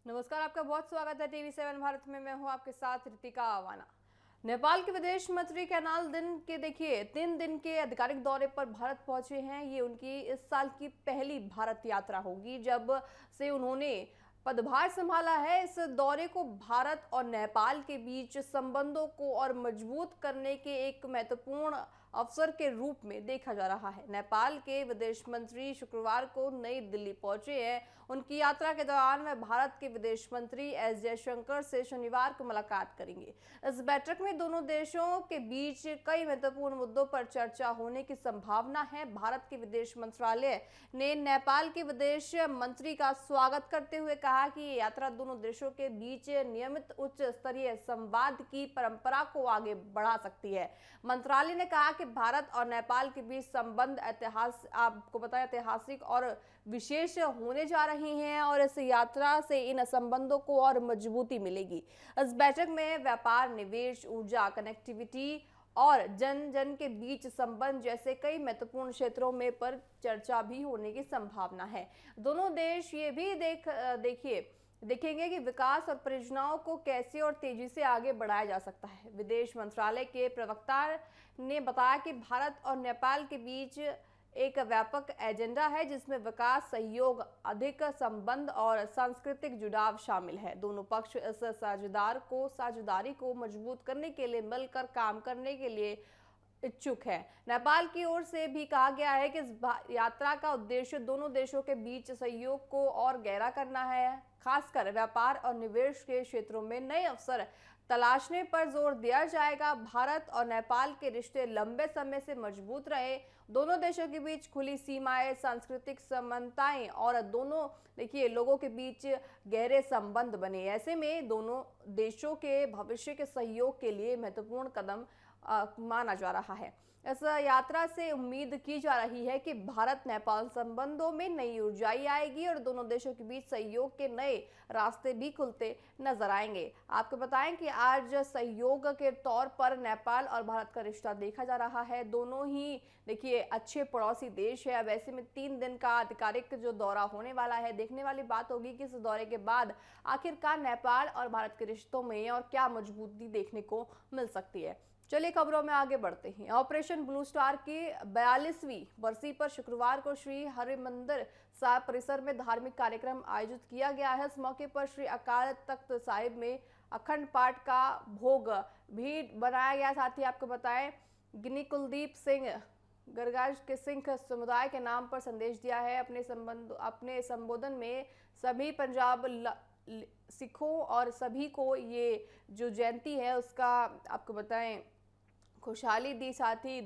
नमस्कार, आपका बहुत स्वागत है टीवी7 भारत में। मैं हूं आपके साथ रितिका आवाना। नेपाल के विदेश मंत्री कैनाल दिन के 3 दिन के आधिकारिक दौरे पर भारत पहुंचे हैं। ये उनकी इस साल की पहली भारत यात्रा होगी जब से उन्होंने पदभार संभाला है। इस दौरे को भारत और नेपाल के बीच संबंधों को और मजबूत करने के एक महत्वपूर्ण अवसर के रूप में देखा जा रहा है। नेपाल के विदेश मंत्री शुक्रवार को नई दिल्ली पहुंचे हैं। उनकी यात्रा के दौरान वे भारत के विदेश मंत्री एस जयशंकर से शनिवार को मुलाकात करेंगे। इस बैठक में दोनों देशों के बीच कई महत्वपूर्ण मुद्दों पर चर्चा होने की संभावना है। भारत के विदेश मंत्रालय ने नेपाल के विदेश मंत्री का स्वागत करते हुए कहा कि ये यात्रा दोनों देशों के बीच नियमित उच्च स्तरीय संवाद की परंपरा को आगे बढ़ा सकती है। मंत्रालय ने कहा कि भारत और नेपाल के बीच संबंध ऐतिहासिक और विशेष होने जा रहे हैं और इस यात्रा से इन संबंधों को और मजबूती मिलेगी। इस बैठक में व्यापार, निवेश, ऊर्जा, कनेक्टिविटी और जन जन के बीच संबंध जैसे कई महत्वपूर्ण क्षेत्रों में पर चर्चा भी होने की संभावना है। दोनों देश ये भी देखेंगे कि विकास और परियोजनाओं को कैसे और तेजी से आगे बढ़ाया जा सकता है। विदेश मंत्रालय के प्रवक्ता ने बताया कि भारत और नेपाल के बीच एक व्यापक एजेंडा है जिसमें विकास, सहयोग, अधिक संबंध और सांस्कृतिक जुड़ाव शामिल है। दोनों पक्ष इस साझेदारी को मजबूत करने के लिए मिलकर काम करने के लिए इच्छुक है। नेपाल की ओर से भी कहा गया है कि इस यात्रा का उद्देश्य दोनों देशों के बीच सहयोग को और गहरा करना है। खासकर व्यापार और निवेश के क्षेत्रों में नए अवसर तलाशने पर जोर दिया जाएगा। भारत और नेपाल के रिश्ते लंबे समय से मजबूत रहे। दोनों देशों के बीच खुली सीमाएं, सांस्कृतिक समानताएं और दोनों लोगों के बीच गहरे संबंध बने। ऐसे में दोनों देशों के भविष्य के सहयोग के लिए महत्वपूर्ण कदम माना जा रहा है। इस यात्रा से उम्मीद की जा रही है कि भारत नेपाल संबंधों में नई ऊर्जाई आएगी और दोनों देशों के बीच सहयोग के नए रास्ते भी खुलते नजर आएंगे। आपको बताएं कि आज सहयोग के तौर पर नेपाल और भारत का रिश्ता देखा जा रहा है। दोनों ही अच्छे पड़ोसी देश है। अब ऐसे में 3 दिन का आधिकारिक जो दौरा होने वाला है, देखने वाली बात होगी कि इस दौरे के बाद आखिरकार नेपाल और भारत के रिश्तों में और क्या मजबूती देखने को मिल सकती है। चलिए खबरों में आगे बढ़ते हैं। ऑपरेशन ब्लू स्टार की 42वीं बरसी पर शुक्रवार को श्री हरिमंदिर साहिब परिसर में धार्मिक कार्यक्रम आयोजित किया गया है। इस मौके पर श्री अकाल तख्त साहिब में अखंड पाठ का भोग भी बनाया गया। साथ ही आपको बताएं, गिनी कुलदीप सिंह गरगाज के सिंह समुदाय के नाम पर संदेश दिया है। अपने संबोधन में सभी पंजाब सिखों और सभी को ये जो जयंती है उसका आपको बताएं खुशहाली दी। साथ ही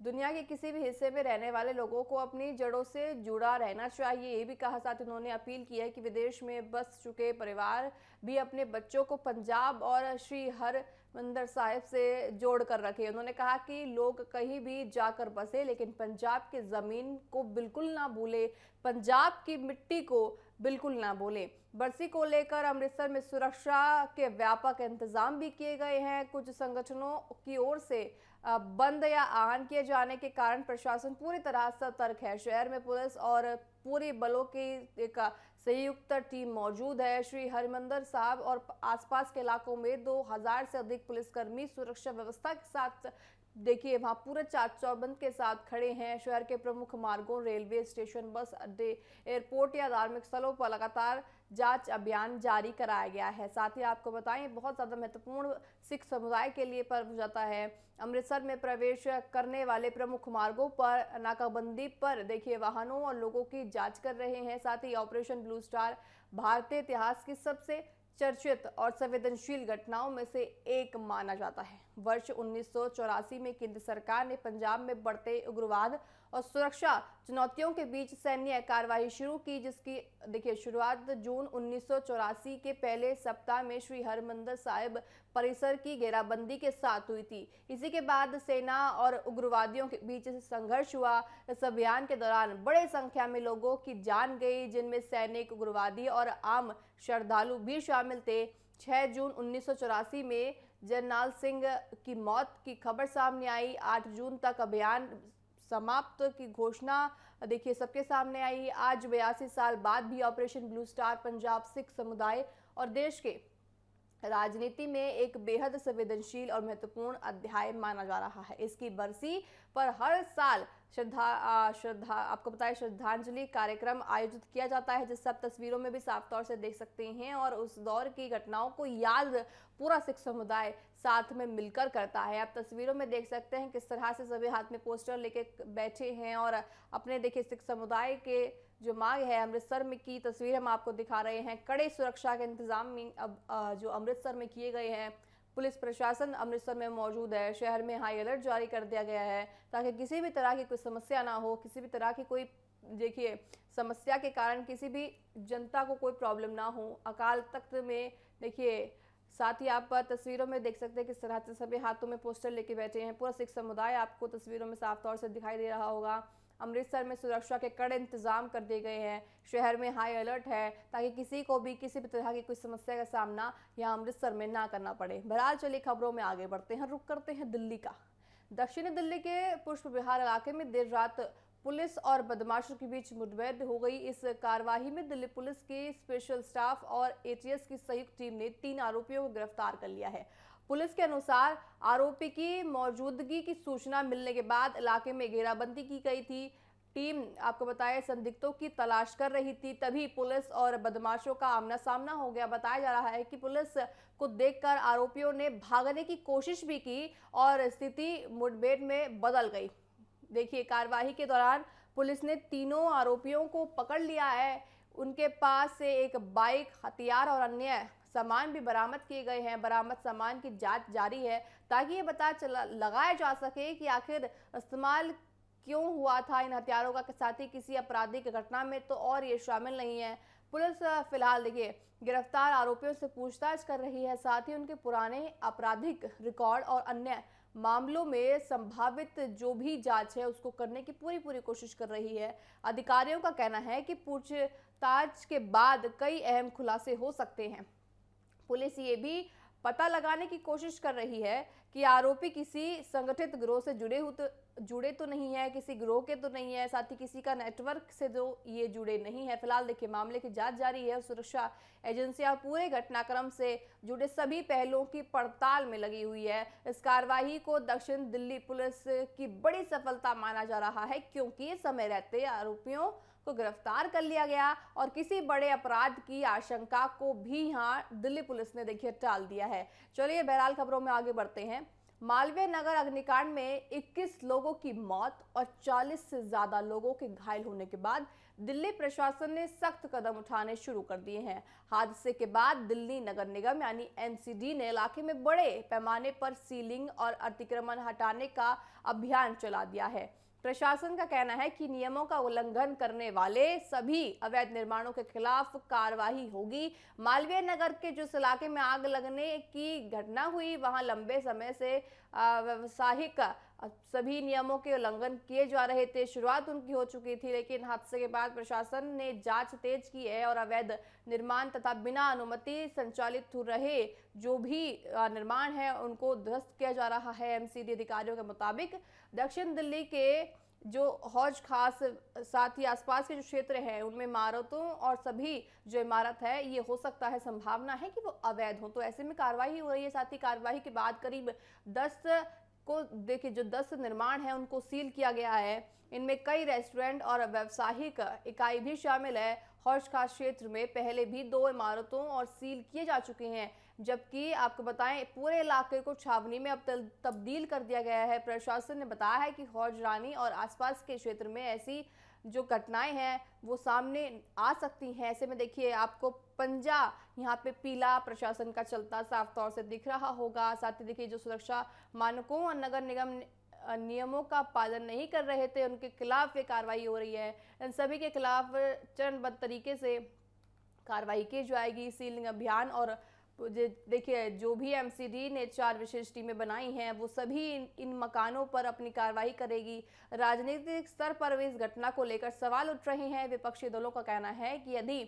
दुनिया के किसी भी हिस्से में रहने वाले लोगों को अपनी जड़ों से जुड़ा रहना चाहिए, ये भी कहा। साथ ही उन्होंने अपील की है कि विदेश में बस चुके परिवार भी अपने बच्चों को पंजाब और श्री हरमंदिर साहिब से जोड़ कर रखे। उन्होंने कहा कि लोग कहीं भी जाकर बसे लेकिन पंजाब की जमीन को बिल्कुल ना भूले, पंजाब की मिट्टी को बिल्कुल ना भूले। बरसी को लेकर अमृतसर में सुरक्षा के व्यापक इंतजाम भी किए गए हैं। कुछ संगठनों की ओर से बंद या आहवान किए जाने के कारण प्रशासन पूरी तरह सतर्क है। शहर में पुलिस और पूरे बलों की एक संयुक्त टीम मौजूद है। श्री हरिमंदिर साहिब और आसपास के इलाकों में 2000 से अधिक पुलिसकर्मी सुरक्षा व्यवस्था के साथ वहां पूरे चाक चौबंद के साथ खड़े हैं। शहर के प्रमुख मार्गों, रेलवे स्टेशन, बस अड्डे, एयरपोर्ट या धार्मिक स्थलों पर लगातार जांच अभियान जारी कराया गया है। साथ ही आपको बताएं, बहुत ज्यादा महत्वपूर्ण सिख समुदाय के लिए पर्व हो जाता है। अमृतसर में प्रवेश करने वाले प्रमुख मार्गों पर नाकाबंदी पर वाहनों और लोगों की जांच कर रहे हैं। साथ ही ऑपरेशन ब्लू स्टार भारतीय इतिहास की सबसे चर्चित और संवेदनशील घटनाओं में से एक माना जाता है। वर्ष 1984 में केंद्र सरकार ने पंजाब में बढ़ते उग्रवाद और सुरक्षा चुनौतियों के बीच सैन्य कार्रवाई शुरू की, जिसकी शुरुआत जून 1984 के पहले सप्ताह में श्री हरमंदिर साहिब परिसर की घेराबंदी के साथ हुई थी। इसी के बाद सेना और उग्रवादियों के बीच संघर्ष हुआ। इस अभियान के दौरान बड़े संख्या में लोगों की जान गई, जिनमें सैनिक, उग्रवादी और आम श्रद्धालु भी शामिल थे। 6 जून 1984 में जरनैल सिंह की मौत की खबर सामने आई। 8 जून तक अभियान समाप्त की घोषणा सबके सामने आई। आज 82 साल बाद भी operation blue star Punjab Sikh समुदाय और देश के राजनीति में एक बेहद संवेदनशील और महत्वपूर्ण अध्याय माना जा रहा है। इसकी बरसी पर हर साल आपको बताएं श्रद्धांजलि कार्यक्रम आयोजित किया जाता है, जिससे आप तस्वीरों में भी साफ तौर से देख सकते हैं। और उस दौर की घटनाओं को याद पूरा सिख समुदाय साथ में मिलकर करता है। आप तस्वीरों में देख सकते हैं किस तरह से सभी हाथ में पोस्टर लेके बैठे हैं और अपने देखिए सिख समुदाय के जो मांग है अमृतसर में की तस्वीर हम आपको दिखा रहे हैं। कड़े सुरक्षा के इंतजाम में अब जो अमृतसर में किए गए हैं। पुलिस प्रशासन अमृतसर में मौजूद है। शहर में हाई अलर्ट जारी कर दिया गया है ताकि किसी भी तरह की कोई समस्या ना हो, किसी भी तरह की कोई देखिए समस्या के कारण किसी भी जनता को कोई प्रॉब्लम ना हो। अकाल तख्त में देखिए साथ ही आप तस्वीरों में देख सकते हैं किस तरह से सभी हाथों में पोस्टर लेके बैठे हैं। पूरा सिख समुदाय आपको तस्वीरों में साफ तौर से दिखाई दे रहा होगा। अमृतसर में सुरक्षा के कड़े इंतजाम कर दिए गए हैं। शहर में हाई अलर्ट है ताकि किसी को भी किसी भी तरह की कोई समस्या का सामना यहाँ अमृतसर में ना करना पड़े। बहरहाल चलिए खबरों में आगे बढ़ते हैं, रुक करते हैं दिल्ली का। दक्षिणी दिल्ली के पुष्प विहार इलाके में देर रात पुलिस और बदमाशों के बीच मुठभेड़ हो गई। इस कार्यवाही में दिल्ली पुलिस की स्पेशल स्टाफ और एटीएस की संयुक्त टीम ने 3 आरोपियों को गिरफ्तार कर लिया है। पुलिस के अनुसार आरोपी की मौजूदगी की सूचना मिलने के बाद इलाके में घेराबंदी की गई थी। टीम आपको बताया संदिग्धों की तलाश कर रही थी, तभी पुलिस और बदमाशों का आमना सामना हो गया। बताया जा रहा है कि पुलिस को देखकर आरोपियों ने भागने की कोशिश भी की और स्थिति मुठभेड़ में बदल गई। देखिए कार्यवाही के दौरान पुलिस ने तीनों आरोपियों को पकड़ लिया है। उनके पास से एक बाइक, हथियार और अन्य सामान भी बरामद किए गए हैं। बरामद सामान की जांच जारी है ताकि ये लगाया जा सके कि आखिर इस्तेमाल क्यों हुआ था इन हथियारों का, साथ ही किसी आपराधिक घटना में तो और ये शामिल नहीं है। पुलिस फिलहाल देखिए गिरफ्तार आरोपियों से पूछताछ कर रही है, साथ ही उनके पुराने आपराधिक रिकॉर्ड और अन्य मामलों में संभावित जो भी जांच है उसको करने की पूरी कोशिश कर रही है। अधिकारियों का कहना है कि पूछताछ के बाद कई अहम खुलासे हो सकते हैं। पुलिस ये भी पता लगाने की कोशिश कर रही है कि आरोपी किसी संगठित गिरोह से जुड़े तो नहीं है, किसी गिरोह के तो नहीं है, साथ ही किसी का नेटवर्क से जो ये जुड़े नहीं है। फिलहाल देखिए मामले की जांच जारी है और सुरक्षा एजेंसियां पूरे घटनाक्रम से जुड़े सभी पहलुओं की पड़ताल में लगी हुई है। इस कार्रवाई को दक्षिण दिल्ली पुलिस की बड़ी सफलता माना जा रहा है, क्योंकि समय रहते आरोपियों को गिरफ्तार कर लिया गया और किसी बड़े अपराध की आशंका को भी यहाँ दिल्ली पुलिस ने देखिए टाल दिया है। चलिए बहरहाल खबरों में आगे बढ़ते हैं। मालवीय नगर अग्निकांड में 21 लोगों की मौत और 40 से ज्यादा लोगों के घायल होने के बाद दिल्ली प्रशासन ने सख्त कदम उठाने शुरू कर दिए हैं। हादसे के बाद दिल्ली नगर निगम यानी एनसीडी ने इलाके में बड़े पैमाने पर सीलिंग और अतिक्रमण हटाने का अभियान चला दिया है। प्रशासन का कहना है कि नियमों का उल्लंघन करने वाले सभी अवैध निर्माणों के खिलाफ कार्रवाई होगी। मालवीय नगर के जिस इलाके में आग लगने की घटना हुई वहां लंबे समय से व्यवसायिक सभी नियमों के उल्लंघन किए जा रहे थे। शुरुआत उनकी हो चुकी थी, लेकिन हादसे के बाद प्रशासन ने जांच तेज की है और अवैध निर्माण तथा बिना अनुमति संचालित हो रहे जो भी निर्माण है उनको ध्वस्त किया जा रहा है। एमसीडी अधिकारियों के मुताबिक दक्षिण दिल्ली के जो हौज खास साथ ही आसपास के जो क्षेत्र हैं उनमें इमारतों और सभी जो इमारत है ये हो सकता है, संभावना है कि वो अवैध हो, तो ऐसे में कार्रवाई हो रही है। साथ ही कार्रवाई के बाद करीब 10 को देखिए जो 10 निर्माण है उनको सील किया गया है। इनमें कई रेस्टोरेंट और व्यावसायिक इकाई भी शामिल है। हौज खास क्षेत्र में पहले भी 2 इमारतों और सील किए जा चुके हैं, जबकि आपको बताएं पूरे इलाके को छावनी में अब तब्दील कर दिया गया है। प्रशासन ने बताया है कि हौज रानी और आसपास के क्षेत्र में ऐसी जो घटनाएं हैं वो सामने आ सकती हैं। ऐसे में देखिए आपको पंजा यहाँ पे पीला प्रशासन का चलता साफ तौर से दिख रहा होगा। साथ ही देखिए जो सुरक्षा मानकों और नगर निगम नियमों का पालन नहीं कर रहे थे उनके खिलाफ ये कार्रवाई हो रही है। इन सभी के खिलाफ चरणबद्ध तरीके से कार्रवाई की जाएगी। सीलिंग अभियान और देखिए जो भी एमसीडी ने 4 विशेष टीमें बनाई हैं वो सभी इन मकानों पर अपनी कार्रवाई करेगी। राजनीतिक स्तर पर भी इस घटना को लेकर सवाल उठ रहे हैं। विपक्षी दलों का कहना है कि यदि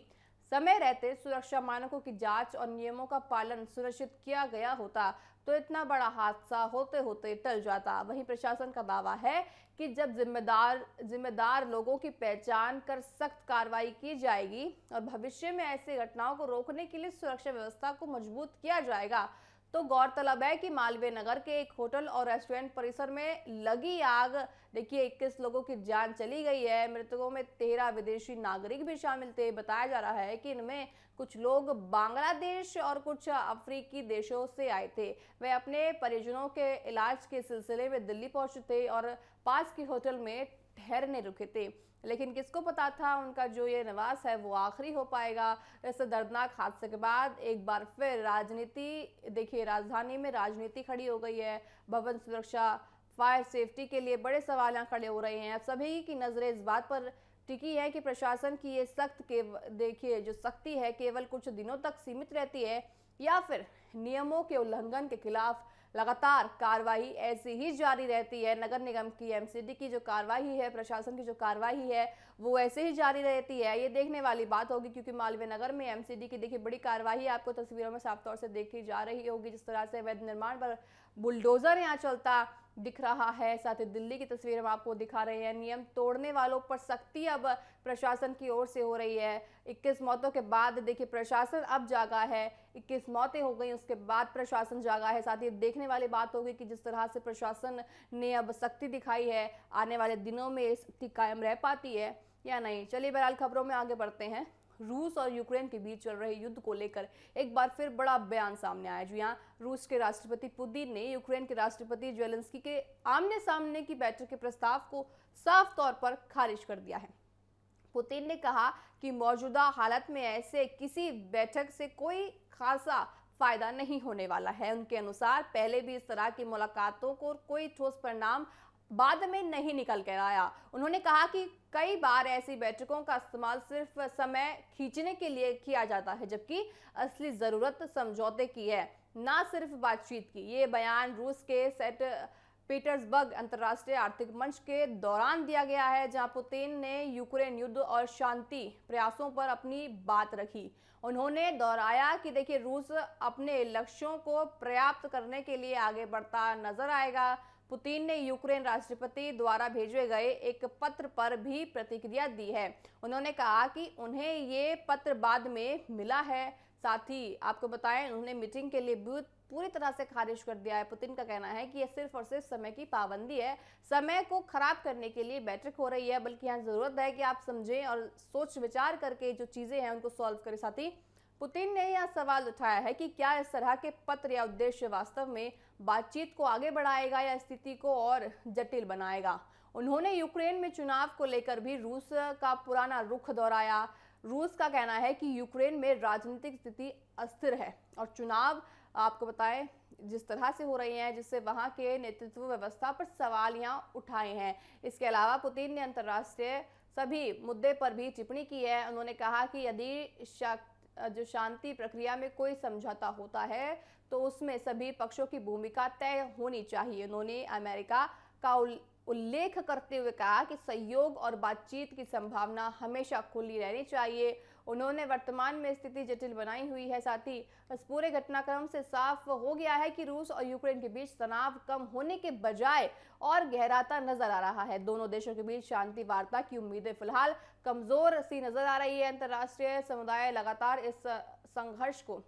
समय रहते सुरक्षा मानकों की जांच और नियमों का पालन सुनिश्चित किया गया होता तो इतना बड़ा हादसा होते होते टल जाता। वहीं प्रशासन का दावा है कि जब जिम्मेदार लोगों की पहचान कर सख्त कार्रवाई की जाएगी और भविष्य में ऐसी घटनाओं को रोकने के लिए सुरक्षा व्यवस्था को मजबूत किया जाएगा। तो गौरतलब है कि मालवीय नगर के एक होटल और रेस्टोरेंट परिसर में लगी आग, देखिए 21 लोगों की जान चली गई है। मृतकों में 13 विदेशी नागरिक भी शामिल थे। बताया जा रहा है कि इनमें कुछ लोग बांग्लादेश और कुछ अफ्रीकी देशों से आए थे। वे अपने परिजनों के इलाज के सिलसिले में दिल्ली पहुंचे थे और पास के होटल में ठहरने रुके थे, लेकिन किसको पता था उनका जो ये निवास है वो आखिरी हो पाएगा। इस दर्दनाक हादसे के बाद एक बार फिर देखिए राजधानी में राजनीति खड़ी हो गई है। भवन सुरक्षा, फायर सेफ्टी के लिए बड़े सवाल यहाँ खड़े हो रहे हैं। अब सभी की नजरें इस बात पर टिकी है कि प्रशासन की ये देखिए जो सख्ती है केवल कुछ दिनों तक सीमित रहती है या फिर नियमों के उल्लंघन के खिलाफ लगातार कार्रवाई ऐसी ही जारी रहती है। नगर निगम की, एमसीडी की जो कार्रवाई है, प्रशासन की जो कार्रवाई है वो ऐसे ही जारी रहती है। ये देखने वाली बात होगी क्योंकि मालवीय नगर में एमसीडी की देखिए बड़ी कार्रवाई आपको तस्वीरों में साफ तौर से देखी जा रही होगी। जिस तरह से अवैध निर्माण पर बुलडोजर यहाँ चलता दिख रहा है, साथ ही दिल्ली की तस्वीर हम आपको दिखा रहे हैं। नियम तोड़ने वालों पर सख्ती अब प्रशासन की ओर से हो रही है। 21 मौतों के बाद देखिए प्रशासन अब जागा है। 21 मौतें हो गई, उसके बाद प्रशासन जागा है। साथ ही देखने वाली बात होगी कि जिस तरह से प्रशासन ने अब सख्ती दिखाई है, आने वाले दिनों में सख्ती कायम रह पाती है या नहीं। चलिए बहरहाल खबरों में आगे बढ़ते हैं। रूस और यूक्रेन के बीच चल रहे युद्ध को लेकर एक बार फिर बड़ा बयान सामने आया। जी हाँ, रूस के राष्ट्रपति पुतिन ने यूक्रेन के राष्ट्रपति जेलेंस्की के आमने सामने की बैठक के प्रस्ताव को साफ तौर पर खारिज कर दिया है। पुतिन ने कहा कि मौजूदा हालत में ऐसे किसी बैठक से कोई खासा फायदा नहीं होने वाला है। उनके अनुसार पहले भी इस तरह की मुलाकातों को कोई ठोस परिणाम बाद में नहीं निकल कर आया। उन्होंने कहा कि कई बार ऐसी बैठकों का इस्तेमाल सिर्फ समय खींचने के लिए किया जाता है, जबकि असली जरूरत समझौते की है, ना सिर्फ बातचीत की। ये बयान रूस के सेंट पीटर्सबर्ग अंतर्राष्ट्रीय आर्थिक मंच के दौरान दिया गया है, जहां पुतिन ने यूक्रेन युद्ध और शांति प्रयासों पर अपनी बात रखी। उन्होंने दोहराया कि देखिए रूस अपने लक्ष्यों को प्राप्त करने के लिए आगे बढ़ता नजर आएगा। पुतिन ने यूक्रेन राष्ट्रपति द्वारा भेजे गए एक पत्र पर भी प्रतिक्रिया दी है। उन्होंने कहा कि उन्हें ये पत्र बाद में मिला है। साथ ही आपको बताएं, उन्होंने मीटिंग के लिए पूरी तरह से खारिज कर दिया है। पुतिन का कहना है कि यह सिर्फ और सिर्फ समय की पाबंदी है, समय को खराब करने के लिए बैठक हो रही है, बल्कि यहाँ जरूरत है कि आप समझें और सोच विचार करके जो चीजें हैं उनको सॉल्व करें। साथ ही पुतिन ने यह सवाल उठाया है कि क्या इस तरह के पत्र या उद्देश्य वास्तव में बातचीत को आगे बढ़ाएगा या स्थिति को और जटिल बनाएगा। उन्होंने यूक्रेन में चुनाव को लेकर भी रूस का पुराना रुख दोहराया। रूस का कहना है कि यूक्रेन में राजनीतिक स्थिति अस्थिर है और चुनाव आपको बताएं जिस तरह से हो रहे हैं, जिससे वहां के नेतृत्व व्यवस्था पर सवाल यहाँ उठाए हैं। इसके अलावा पुतिन ने अंतर्राष्ट्रीय सभी मुद्दे पर भी टिप्पणी की है। उन्होंने कहा कि यदि जो शांति प्रक्रिया में कोई समझौता होता है तो उसमें सभी पक्षों की भूमिका तय होनी चाहिए। उन्होंने अमेरिका का उल्लेख करते हुए कहा कि सहयोग और बातचीत की संभावना हमेशा खुली रहनी चाहिए। उन्होंने वर्तमान में स्थिति जटिल बनाई हुई है। साथ ही इस पूरे घटनाक्रम से साफ हो गया है कि रूस और यूक्रेन के बीच तनाव कम होने के बजाय और गहराता नजर आ रहा है। दोनों देशों के बीच शांति वार्ता की उम्मीदें फिलहाल कमजोर सी नजर आ रही है। अंतर्राष्ट्रीय समुदाय लगातार इस संघर्ष को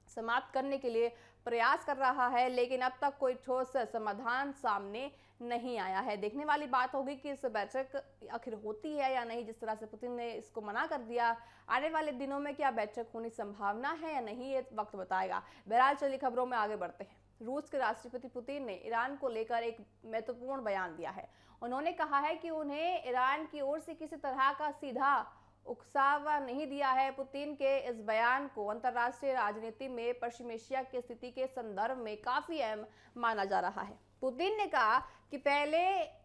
समाप्त करने के लिए प्रयास कर रहा है, लेकिन अब तक कोई ठोस समाधान सामने नहीं आया है। देखने वाली बात होगी कि इस बैठक आखिर होती है या नहीं। जिस तरह से पुतिन ने इसको मना कर दिया, आने वाले दिनों में क्या बैठक होने की संभावना है या नहीं, ये वक्त बताएगा। बहरहाल चलिए खबरों में आगे बढ़ते हैं। रूस के राष्ट्रपति पुतिन ने ईरान को लेकर एक महत्वपूर्ण बयान दिया है। उन्होंने कहा है कि उन्हें ईरान की ओर से किसी तरह का सीधा उकसावा नहीं दिया है। पुतिन के इस बयान को अंतर्राष्ट्रीय राजनीति में पश्चिम एशिया की स्थिति के संदर्भ में काफी अहम माना जा रहा है। पुतिन ने कहा कि पहले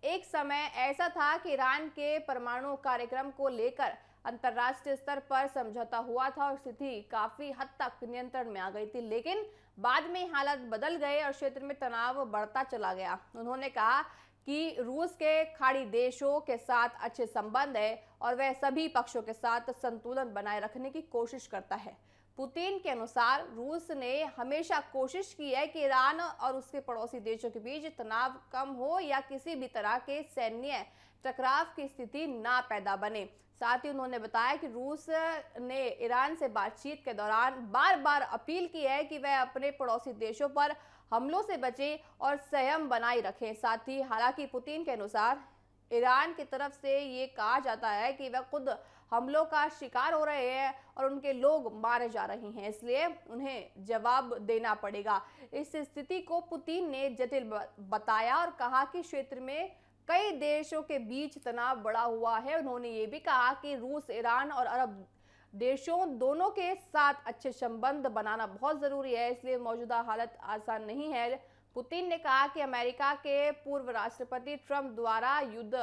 एक समय ऐसा था कि ईरान के परमाणु कार्यक्रम को लेकर अंतर्राष्ट्रीय स्तर पर समझौता हुआ था और स्थिति काफी हद तक नियंत्रण में आ गई थी, लेकिन बाद में हालात बदल गए और क्षेत्र में तनाव बढ़ता चला गया। उन्होंने कहा कि रूस के खाड़ी देशों के साथ अच्छे संबंध है और वह सभी पक्षों के साथ संतुलन बनाए रखने की कोशिश करता है। पुतिन के अनुसार रूस ने हमेशा कोशिश की है कि ईरान और उसके पड़ोसी देशों के बीच तनाव कम हो या किसी भी तरह के सैन्य टकराव की स्थिति ना पैदा बने। साथ ही उन्होंने बताया कि रूस ने ईरान से बातचीत के दौरान बार बार अपील की है कि वह अपने पड़ोसी देशों पर हमलों से बचे और संयम बनाए रखें। साथ ही हालांकि पुतिन के अनुसार ईरान की तरफ से ये कहा जाता है कि वह खुद हमलों का शिकार हो रहे हैं और उनके लोग मारे जा रहे हैं, इसलिए उन्हें जवाब देना पड़ेगा। इस स्थिति को पुतिन ने जटिल बताया और कहा कि क्षेत्र में कई देशों के बीच तनाव बढ़ा हुआ है। उन्होंने ये भी कहा कि रूस, ईरान और अरब देशों दोनों के साथ अच्छे संबंध बनाना बहुत जरूरी है, इसलिए मौजूदा हालत आसान नहीं है। पुतिन ने कहा कि अमेरिका के पूर्व राष्ट्रपति ट्रंप द्वारा युद्ध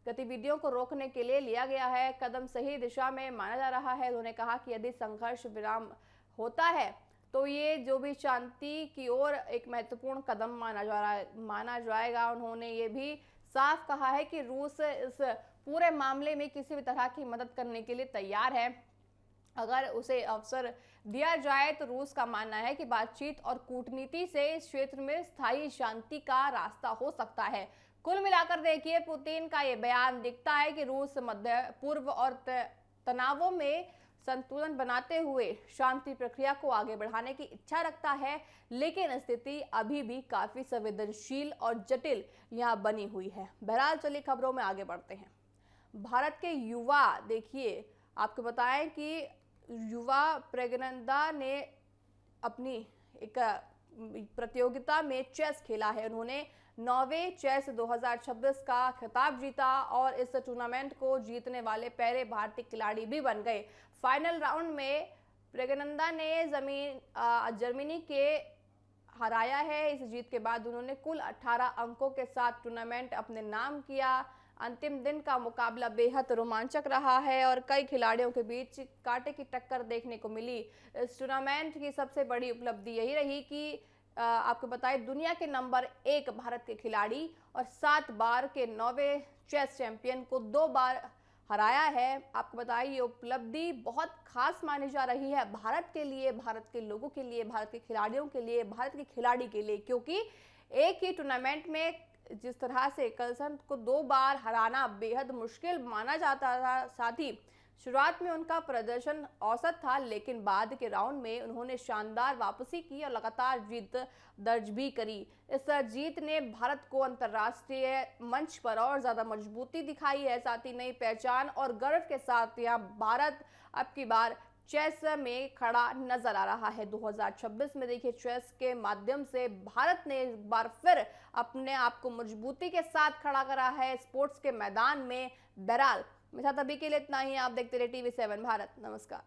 गतिविधियों को रोकने के लिए लिया गया है कदम सही दिशा में माना जा रहा है। उन्होंने कहा कि यदि संघर्ष विराम होता है तो ये जो भी शांति की ओर एक महत्वपूर्ण कदम माना जाएगा। उन्होंने ये भी साफ कहा है कि रूस इस पूरे मामले में किसी भी तरह की मदद करने के लिए तैयार है अगर उसे अवसर दिया जाए। तो रूस का मानना है कि बातचीत और कूटनीति से इस क्षेत्र में स्थायी शांति का रास्ता हो सकता है। कुल मिलाकर देखिए, पुतिन का ये बयान दिखता है कि रूस मध्य पूर्व और तनावों में संतुलन बनाते हुए शांति प्रक्रिया को आगे बढ़ाने की इच्छा रखता है, लेकिन स्थिति अभी भी काफी संवेदनशील और जटिल यहाँ बनी हुई है। बहरहाल चलिए खबरों में आगे बढ़ते हैं। भारत के युवा, देखिए आपको बताएं कि युवा प्रज्ञानंदा ने अपनी एक प्रतियोगिता में चेस खेला है। उन्होंने 9वें चेस 2026 का खिताब जीता और इस टूर्नामेंट को जीतने वाले पहले भारतीय खिलाड़ी भी बन गए। फाइनल राउंड में प्रज्ञानंदा ने जर्मनी के हराया है। इस जीत के बाद उन्होंने कुल 18 अंकों के साथ टूर्नामेंट अपने नाम किया। अंतिम दिन का मुकाबला बेहद रोमांचक रहा है और कई खिलाड़ियों के बीच कांटे की टक्कर देखने को मिली। इस टूर्नामेंट की सबसे बड़ी उपलब्धि यही रही कि आपको बताएं, दुनिया के नंबर 1 भारत के खिलाड़ी और 7 बार के 9वें चेस चैंपियन को 2 बार हराया है। आपको बताएं, ये उपलब्धि बहुत खास मानी जा रही है भारत के लिए, भारत के लोगों के लिए, भारत के खिलाड़ियों के लिए, भारत के खिलाड़ी के लिए, क्योंकि एक ही टूर्नामेंट में जिस तरह से कर्लसन को 2 बार हराना बेहद मुश्किल माना जाता था। साथ ही शुरुआत में उनका प्रदर्शन औसत था, लेकिन बाद के राउंड में उन्होंने शानदार वापसी की और लगातार जीत दर्ज भी करी। इस जीत ने भारत को अंतर्राष्ट्रीय मंच पर और ज्यादा मजबूती दिखाई है। साथ ही नई पहचान और गर्व के साथ यह भारत अब की बार चेस में खड़ा नजर आ रहा है। 2026 में देखिए, चेस के माध्यम से भारत ने एक बार फिर अपने आप को मजबूती के साथ खड़ा करा है स्पोर्ट्स के मैदान में। बहरहाल मेरे साथ अभी के लिए इतना ही। आप देखते रहे TV7 भारत। नमस्कार।